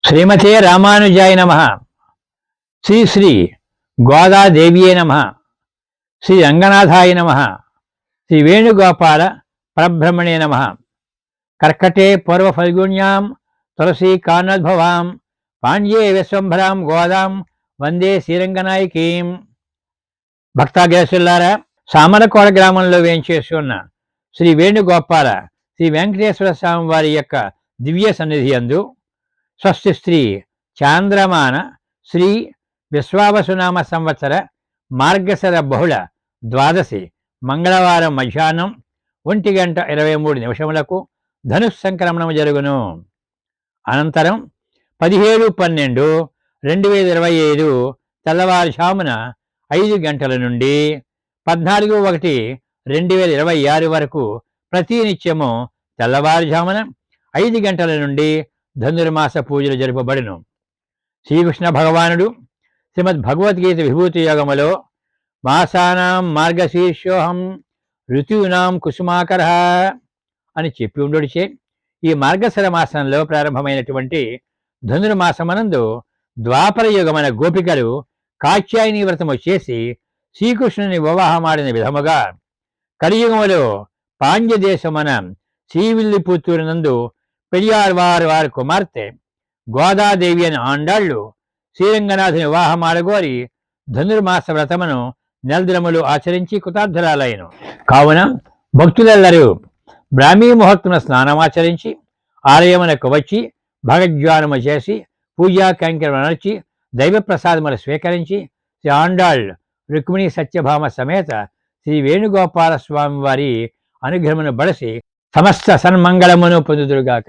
శ్రీమతే రామానుజాయ నమః. శ్రీ శ్రీ గోదాదేవ్యే నమః. శ్రీ రంగనాథాయ నమః. శ్రీ వేణుగోపాల పరబ్రహ్మణే నమః. కర్కటే పూర్వఫల్గుణ్యాం తులసీ కానద్భవాం పాండ్యే విశ్వంభరాం గోదాం వందే శ్రీరంగనాయకీం. భక్తాగ్రేసులారా, సామరకోట గ్రామంలో వేంచేసి ఉన్న శ్రీ వేణుగోపాల శ్రీ వెంకటేశ్వర స్వామి వారి యొక్క దివ్య సన్నిధి యందు స్వస్తి శ్రీ చాంద్రమాన శ్రీ విశ్వావసునామ సంవత్సర మార్గశర బహుళ ద్వాదశి మంగళవారం మధ్యాహ్నం 1:23 ధనుస్సంక్రమణము జరుగును. అనంతరం 17/12/2025 తెల్లవారుజామున 5 గంటల నుండి 14/1/2026 వరకు ప్రతినిత్యము తెల్లవారుజామున 5 గంటల నుండి ధనుర్మాస పూజలు జరుపబడును. శ్రీకృష్ణ భగవానుడు శ్రీమద్ భగవద్గీత విభూతి యోగములో మాసానాం మార్గశీర్షోహం ఋతూనాం కుసుమాకర అని చెప్పి ఉండొడిచే ఈ మార్గశిర మాసంలో ప్రారంభమైనటువంటి ధనుర్మాసమనందు ద్వాపర యుగమైన గోపికలు కాత్యాయని వ్రతము చేసి శ్రీకృష్ణుని వివాహమాడిన విధముగా కలియుగములో పాండ్యదేశమన శ్రీవిల్లిపుత్తూరునందు పెరియార్వారు వారి కుమార్తె గోదాదేవి అని ఆండాళ్ళు శ్రీరంగనాథుని వివాహమాడగోరి ధనుర్మాస వ్రతమును నెలదినములు ఆచరించి కృతార్థురాలైను. కావున భక్తులెల్లరూ బ్రాహ్మీ ముహూర్తమున స్నానమాచరించి ఆలయమునకు వచ్చి భగజ్ఞానము చేసి పూజా కైంకర్యములు నడిచి దైవప్రసాదములు స్వీకరించి శ్రీ ఆండాళ్ రుక్మిణీ సత్యభామ సమేత శ్రీ వేణుగోపాల స్వామి వారి అనుగ్రహమును బడసి సమస్త సన్మంగళమును పొందుదురుగాక.